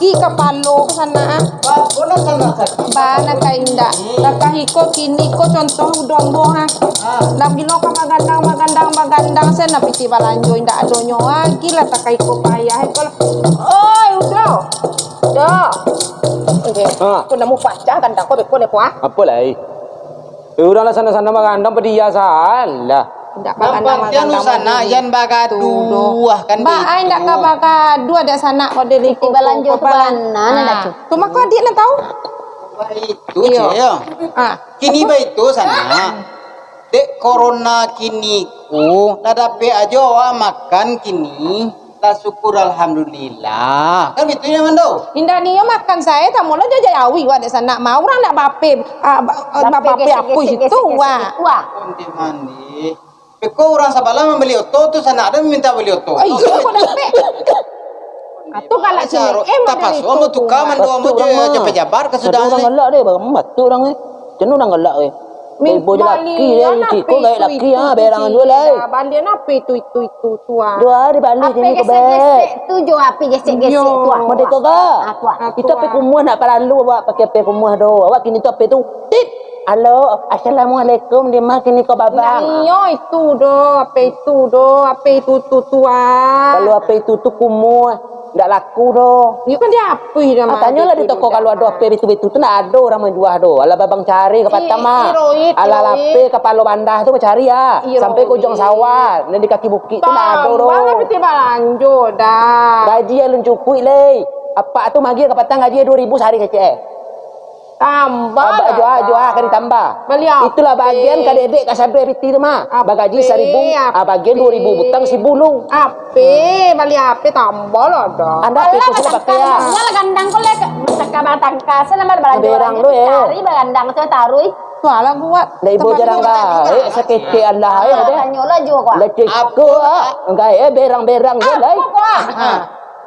lagi ke palo ke sana. Bola sana Bana ka inda. Nakahiko kini ko contoh dombo ha. Nabilo ka magandang sen napiti balanjo inda adonyo lagi lah takahiko payah ko. Oi udah. Dah. Oke. Ko namu pacar gandang ko beko lepo ah. Apa lah? Udahlah sana-sana magandang pedia salah. Ndak Nampaknya lu sana yan bagaduah kan Mbak ai ndak ka bagadu ada sana ko dari Di balanjo ke balana ndak cu. Cuma kau adik nak tahu? itu ya. Kini ba itu sana. Dek corona kini ku nadape aja makan kini. Tak syukur alhamdulillah. Kan itu ya mando. Indah niyo makan saya tak mula jaja yawi wa dek sana mau orang nak bape bape aku itu wa. Konti mandi. Beko orang sabalah membeli oto tu sana ada minta beli oto. Oh iya kau dape. Atu kalau cuma tapas omo tukar mando omo je pejabat ke sudah. Orang galak deh, bagaimana tu orang ni? Jenuh orang galak deh. Ibu je laki dia, kiko gaya laki ha, berang dua lai. Bandian apa itu tua. Dua hari balik Api sini ke gesek-gesek tu jo api gesek-gesek tu. Mode kau ga? Aku. Kita pe kumuh nak paralu awak pakai pe kumuh do. Awak kini tu pe tu. Tit. Halo, assalamualaikum. Dia mah kini kau babang. Iyo itu do, apa itu tua. Kalau apa itu tu kumuh, ndak laku do. Iyo kan dia apa dah mah. Tanya lah di toko kalau ada apa itu tu nak ada orang menjual do. Ala babang cari ke patama. Ala lape kepala bandah tu cari ya. Sampai ke ujung sawah, dan di kaki bukit tu nak ada do. Bang piti balanjo dah. Gaji yang cukup le. Apa tu magi ke patang gaji 2,000 sehari kecil. Tambah Jual akan ditambah. Itulah bagian kadek-dek kasadre piti tu mah. Bagaji 1,000, bagian 2,000 butang 1,000 lu. Ape, bali ape tambah lah dah. Anda pe sudah pakai ya. Nyala gandang ko lek saka batang kase lamar balanjo. Berang lu Cari bagandang tu tarui. Soalnya buat. Dah ibu jarang dah. Sakete Allah ya deh. Tanyola jo ko. Lecek ko enggak berang-berang je lai.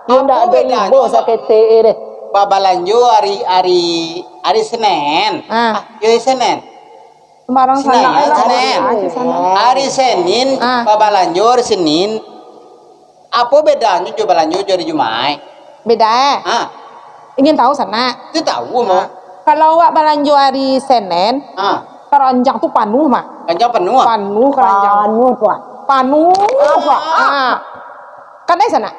Tidak ada ibu sakete deh. Babalanjo hari Senin. Yo Senin. Sembarang Senin. Hari Senin Ah. babalanjo hari Senin. Apa bedanya jo balanjo hari Jumat? Beda. Ingin tahu sana? Itu tahu mau. Kalau awak balanjo hari Senin, keranjang tuh panuh mah. Kanjang penuh. Panuh keranjang. Panuh. Kan ada sana?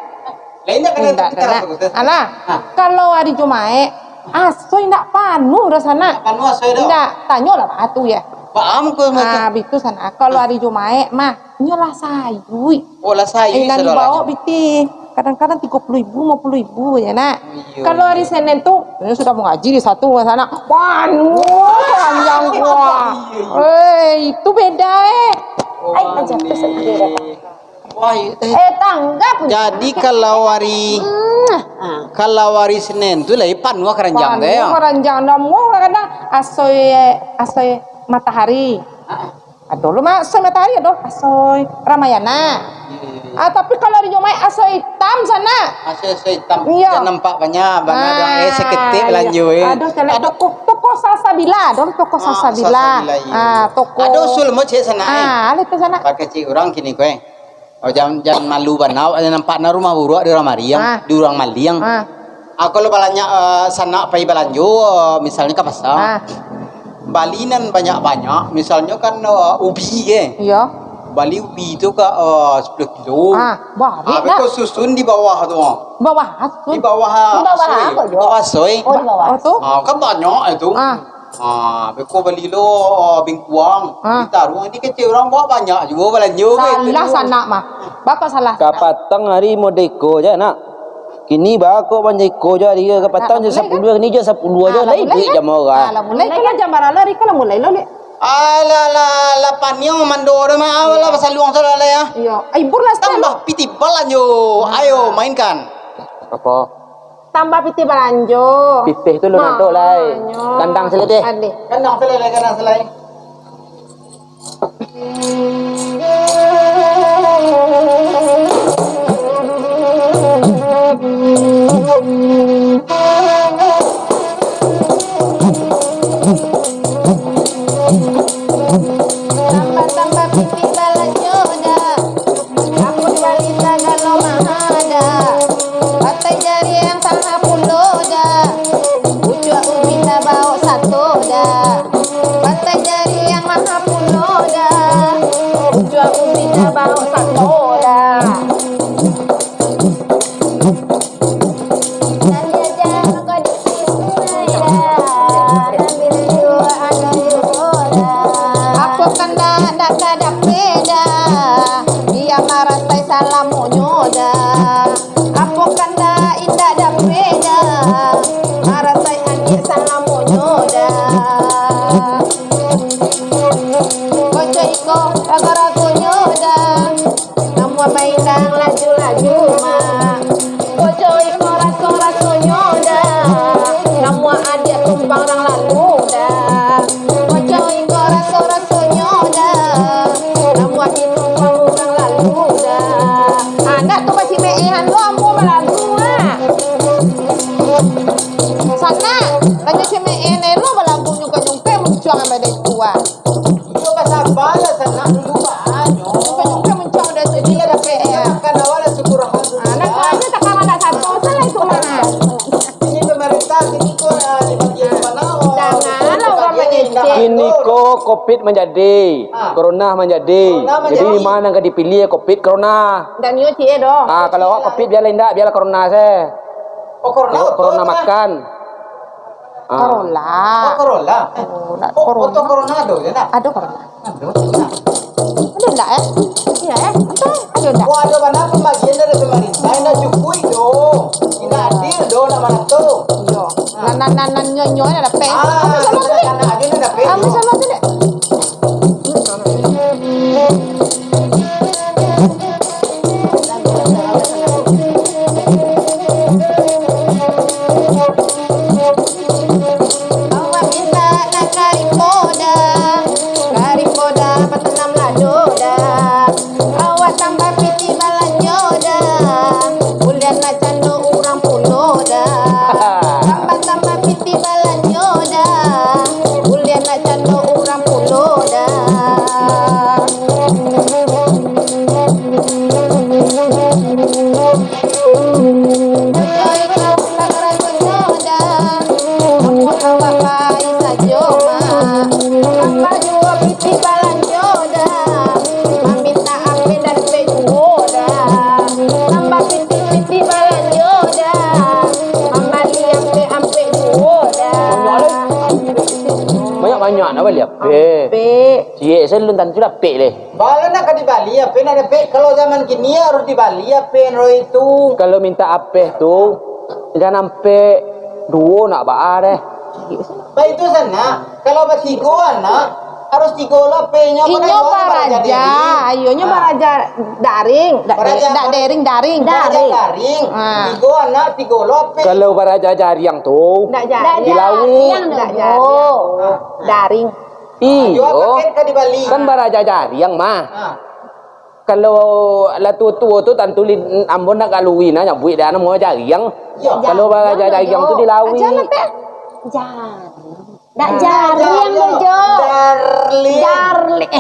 Lainnya kan Tidak, Alah, kalau hari Jumat, asoy ndak panuh dah sana. Penuh asoy dah. Ndak, tanya lah batu ya. Paham ko Ah, bitu sana. Kalau hari Jumat mah, nyolah sayui. olah sayu Yang dibawa biti. Kadang-kadang 30.000, 50.000 ya nak. Kalau hari Senin tuh, ini sudah mau ngaji di satu sana. Panuh, keranjang gua. Itu beda Ai aja tu sendiri. Wah, Tanggap. jadi kalau hari Senin tu lah penuh keranjang deh. Panuh keranjang dah mau kadang asoy matahari. Aduh lu mah asoy matahari aduh asoy Ramayana. Tapi kalau hari Jumat asoy hitam sana. Asoy hitam. Iya. Jangan nampak banyak seketik belanjo Aduh celek toko Salsabila, toko Salsabila. Toko. Ada usul mau cek sana. Ada tu sana. Pakai cik orang kini kowe. Oh jangan malu banau ada nampak na rumah buruk di orang Mariam, di orang Maliang. Aku lo balanya sana pai balanjo misalnya ke pasar. Balinan banyak-banyak, misalnya kan ubi ke. Iya. Bali ubi itu ke 10 kilo. Balik itu susun di bawah tu. Bawah Di bawah apa jo? bawah soy. Oh di bawah. tu. Kan banyak itu. Beko beli lo bingkuang, ditaruh ini kecil orang bawa banyak juga balanjo. Salah sana mah. Bapak salah. Kapatang hari modeko je nak. Kini bako banjeko je dia kapatang je 10 ni je 10 je lai duit jam orang. Alah mulai kena jam bara lari kalau mulai lo le. La panyo mandor mah awal pasal luang salah ya. Iya. Ai burlas Tambah piti balanjo. Ayo mainkan. Apa? Tambah piti balanjo. Pipih tu lu nantok lai. Kandang selai deh. Kandang selai. Tambah piti balanjo dah. Aku balita kalau mahada. Batai jari yang 10 rasai angin salamonyo dah. Koco iko rago-ragonyo dah. Namun maindang laju-laju mah. Koco iko raso-rasonyo dah. Namun adik tumpang orang lalu dah. Koco iko raso-rasonyo dah. Namun adik tumpang orang lalu dah. Anak tu masih meehan lo ambo balagu ah. Sana, lagi si meene lo balagu nyuka-nyuka mencuang ambade tua. Itu pasal bala sana lupa anyo. Nyuka-nyuka mencuang dari tu dia dah PE. Kan awalnya syukur Anak tu aja tak kalah tak satu salah itu mana. ini pemerintah ini kok di bagian mana? Jangan lah orang menyicil. Ini kok COVID menjadi, corona menjadi. Corona menjadi. Jadi mana yang dipilih COVID corona. Dan yo cie doh. Kalau awak COVID biar indak, biar corona saya. Oh corona. Corona makan. Corolla. Oh corona. Oh, nak Oh corona. corona ada ya nak? Ada corona. Ada. Ada enggak ya? Iya ya. Ada enggak? Wah ada mana pembagian dari pemerintah ini cukup itu. Ini adil do nama itu. Yo. Nan nyonya ada PE. Ah, Sama tu deh. anak adil ada pe. Sama sama tu deh. Awak minta nak karimbo dah, petanam lado dah. Awak tambah piti balanyo dah, bulan nak cando urang pulo dah. Tambah piti balanyo dah, bulan nak cando urang pulo dah. Joy kau rago-ragonyo dah. Awak pai sajo mah. Tambah dua piti balanyo dah. Meminta ape dan pejuo dah. Tambah piti balanyo dah. Mamali ampe juo dah. Banyak-banyak nak balik apa? Cik, saya belum tentu dah pek leh. Bala nak di Bali apa nak ada pe? Kalau zaman kini harus di Bali apa itu? Kalau minta apa tu, jangan sampai dua nak baar deh. Baik itu sana. Kalau bertiga anak harus tiga lah pe-nya. Inyo baraja, ayonya baraja daring, daring. Daring. Ah. Tiga anak tiga lah pe. Kalau baraja jariang tu, Ndak jadi. dilawi. Ndak jadi. Daring. Jual Iyo, paket ke di Bali. kan baraja jariang mah. Ah. Kalau lah tua tu tantuli ambon nak kalui na nyambui dah mau jariang. Ya. Kalau baraja jariang tu dilawi. Jangan teh. Dak jaring bejo. Darling.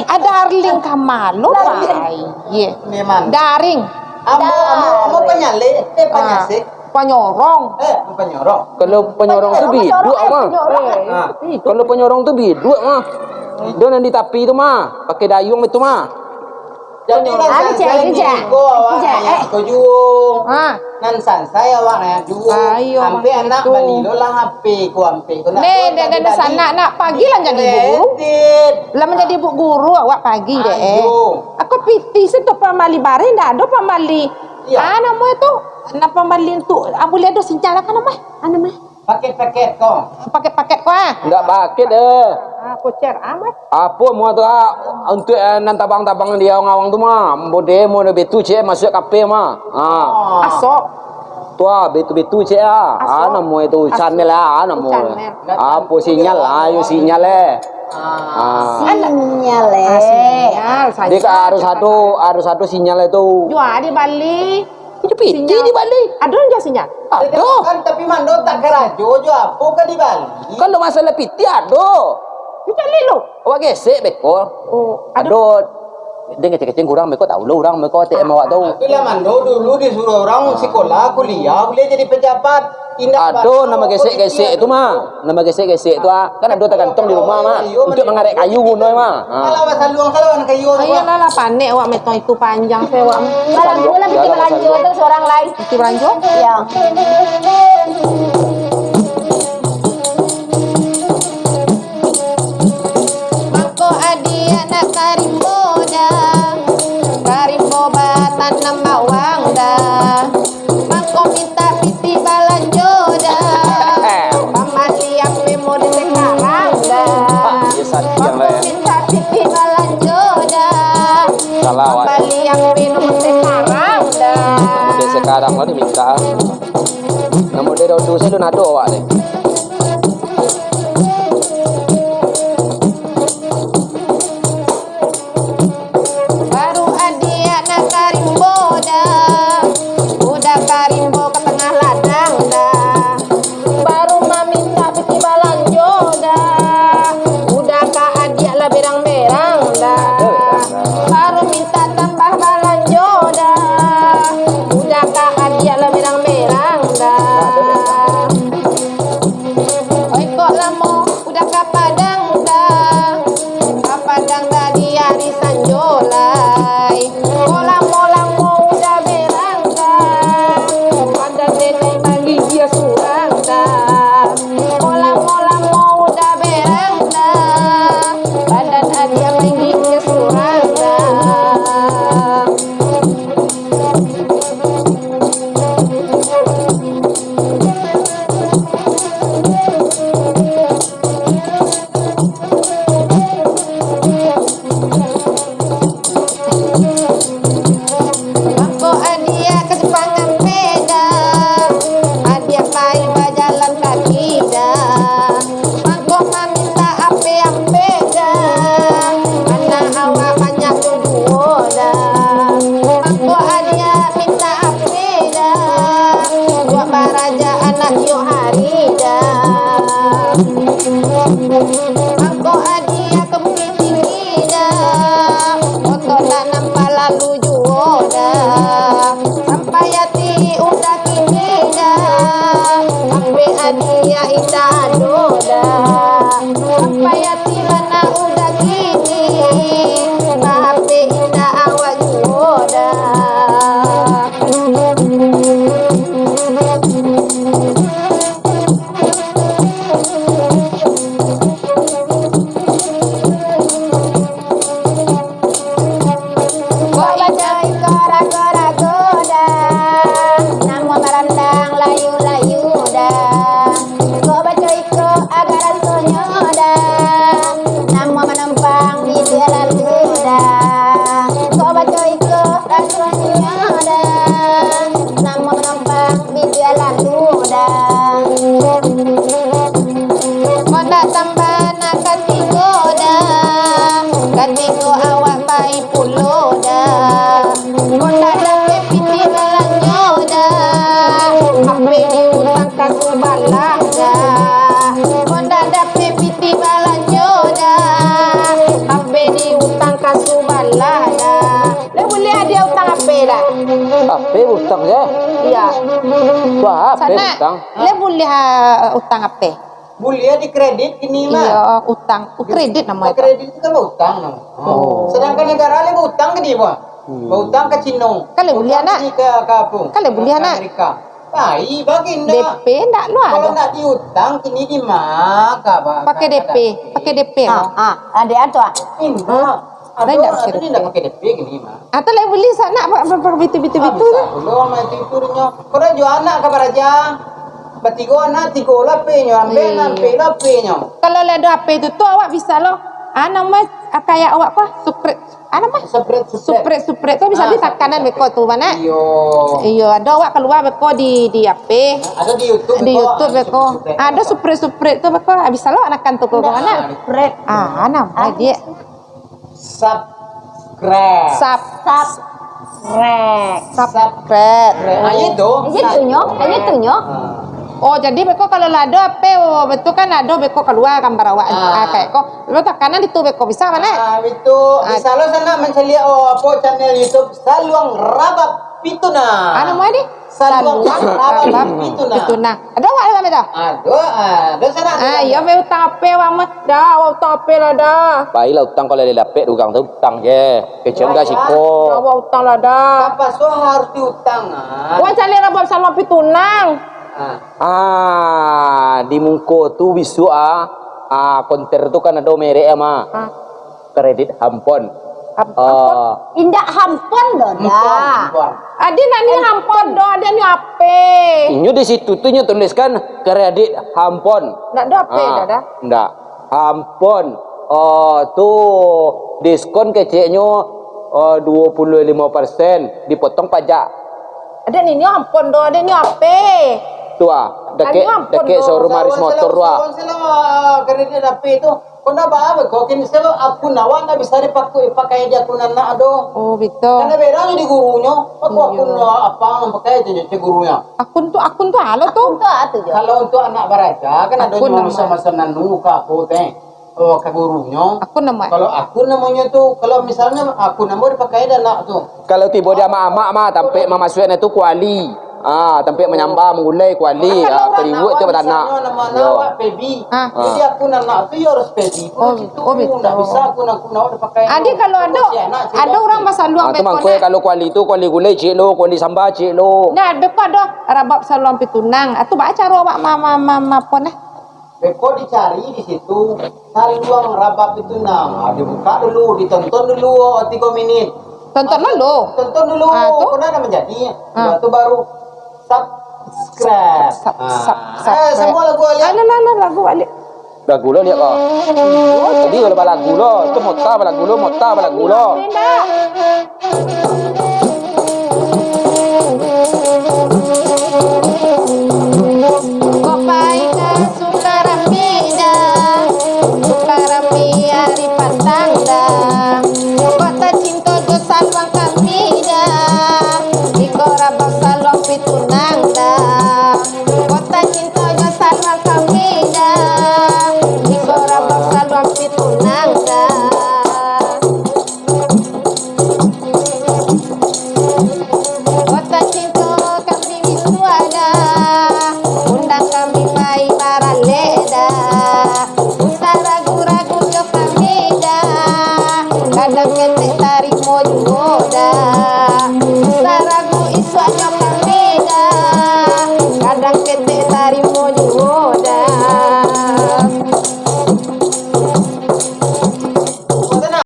Darling kamalo pai. Ye. Memang. Daring. Amo penyale, penyasik. Penyorong. Penyorong. Kalau penyorong tu biduk mah. Ah. Kalau penyorong tu biduk mah. Dia nanti tapi tu mah, pakai dayung itu mah. Jadi Ada cek, nan san saya awak na juo. Ayo, Ampe mak anak itu. Bali lo lang ape ko ampe ko na. Dan sana nak pagi lah jadi guru. Lah menjadi bu guru awak pagi deh. Ayo. Aku piti setu pamali bare ndak ada pamali. Iya. Nama itu. Nak pamali tu. Abu lihat do sincala kan nama? Nama. Paket-paket ko. Paket-paket kau ah. Enggak pakai deh. Aku cek amat. Apa mau tu untuk nan tabang-tabang dia ngawang tu mah. Bode mau betu cek masuk kape mah. Asok. Tua betu-betu cek nama itu channel nama. Channel. Apa sinyal ayo sinyal Sinyal Sinyal saja. Dia harus satu sinyal itu. Jual di Bali. Itu piti di Bali. Ada jual sinyal. Aduh. Kan tapi mando tak kerajo jo apa ka di Bali. Kalau masalah piti aduh. Jual lilo. Awak gesek beko. Oh, Aduh. Dia kecil-kecil kurang beko tahu lo orang beko TM awak tahu. Itulah mando dulu disuruh orang sekolah kuliah boleh jadi pejabat. Aduh, nama gesek-gesek itu mah. Nama gesek-gesek itu kan ada tergantung di rumah mah. Untuk mengarik kayu ngono mah. Kalau pasal luang kalau anak kayu. Ayolah lah panik awak meto itu panjang saya awak. Balanjo lah bikin balanjo terus orang lain. Itu beranjo. Ya. Mako adi anak karimbo dah. Karimbo tanam bawang dah. Mako minta piti balanjo dah. kadang-kadang lah diminta. Namun dia dodo saya nado awak deh. Baru adia nak karimbo dah, udah karimbo ke tengah ladang dah. Baru meminta peti balanjo dah, udah ka adia lah berang-berang dah. Baru minta tambah balanjo dah, udah ka adia lah berang-berang dah. Oi kok lamo udah ka Padang dah, ka Padang dah di hari sanjolai. Kok lamo udah berang dah, ada nenek bagi dia surang dah. Kok lamo udah berang dah, badan adia bagi dia surang dah. Mangko adia ke Jepangan peda, adia pai berjalan kaki dah. Mangko meminta ape-ape dah, anak awak banyak duduo dah. Mangko adia minta ape dah, buat baraja anak yo hari dah. Mangko adia ke Bukit Tinggi dah, motor dah nampak lalu juo dah. Sampai hati udah kini dah, sampai adia indah ado dah. Sampai hati lana udah kini, sampai indah awak juo dah. Bajai kora-kora goda, namo marandang layu-layu dah. Ko bajai ko agar sonyo dah, namo menumpang di jalan dah. Ko bajai ko rasonyo dah, namo menumpang di jalan dah. Kona tambah nak katigo dah, katigo awak pai pulo dah. Kona dapat piti balanyo dah, hape diutang kaku balah dah. Kona dapat piti balanyo dah, hape diutang kaku balah dah. Le boleh ada utang hape dah? Apa utang je? Iya. Wah, apa Sana utang? le boleh utang hape? Boleh di kredit kini mah. Iya, utang. Kredit nama itu. Kredit itu kan utang. Sedangkan negara le utang ke dia, Bang. Utang ke Cina. Kan le boleh anak. Ke apa? Kan le boleh anak. Amerika. Baik bagi ndak. DP ndak lu Kalau ada. nak diutang kini di maka, Pak. Pakai DP, pakai DP. Ada atau Indah. Ada Ada ndak pakai ada DP? ndak pakai DP kini mah. Atau le boleh sana apa bitu-bitu tu. Belum itu nya. Kalau jual anak ke baraja. Batigo anak tigo lah penyo, ambil nampe lah penyo. Kalau le ada HP itu tu awak bisa lo. Nama kayak awak apa? Supret. Nama? Supret tu bisa di takanan beko tu mana? Iya, ada awak keluar beko di HP. Ada di YouTube. Di YouTube beko. Ada supret tu beko. Bisa lo anakan tu ke mana? Supret. Nama dia. Subscribe. Supret. Ayo dong. Ini tunyo. Oh jadi beko kalau lado apa? Oh betul kan lado beko keluar gambar awak. Kayak kok. Lo takanan itu beko bisa mana? Itu bisa lo sana mencari apa channel YouTube Saluang Rabab Pituna. Mau di? Saluang Rabab Pituna. Pituna. Ada awak apa itu? Ada sana. Iya be utang apa awak mah? Dah utang apa lah dah. Baiklah utang kalau dia dapat dugang tu utang je. Kecil dah siko. Awak utang lah dah. Apa so harus diutang? Awak cari rabab sama pitunang. Di Mungko tu bisu konter tu kan ada merek ama. Kredit Hampon. Indak hampon dah. Adi nani hampon do, ada ni apa? Inyo di situ tu nyo tuliskan kredit Hampon. Ndak ada apa dah. Ndak. Hampon. Tu diskon kecilnya 25% dipotong pajak. Ada ni ampun do, ada ni apa? Tu deke showroom Aris motor Karena dia dapat itu. Kau nak apa? Kau kini selalu aku nawan tak bisa dipakai dia aku nak do. Oh, betul. Karena berang di gurunya. Aku apa pakai je gurunya. Akun tu halo tu. Untuk atu je. Kalau untuk anak baraja kan ada Akun yang nama. masa nanu ke aku teh. Ke gurunya. Akun nama. Kalau aku namanya tuh, kalau misalnya aku nama dipakai dan nak tuh. Kalau tiba dia mak mah tampe mamasuan itu kuali. Tampe menyambah mengulai kuali. Periwut tu batanak. Nama baby. Jadi aku nak tu ya harus baby. Oh, betul. Tak bisa aku nak dipakai. Adi kalau ada orang masa luang Tu mangkoi kalau kuali tu kuali gulai cik lo, kuali sambal cik lo. Nah, beko do rabab saluang pitunang. Atu baca cara mama pon Beko dicari di situ. Saluang rabab itu dibuka dulu, ditonton dulu 3 menit. Tonton dulu. Tonton dulu. Tu? Kena ada menjadi. Itu baru subscribe. Semua lagu lihat. Lagu balik. Lagu lo lihat kau. Tadi kalau lagu lo, tu mota lagu lo. Kopai ka sukarami hari pandang dah. Kota cinta jo salwang kami dah. Iko rabak salwang pitunang dah. Kota cinta jo salwang kami dah. Iko rabak salwang pitunang dah. Kota cinta kami wisuada. Undang kami mai baraleda. Usah ragu-ragu jo kami dah. Kadang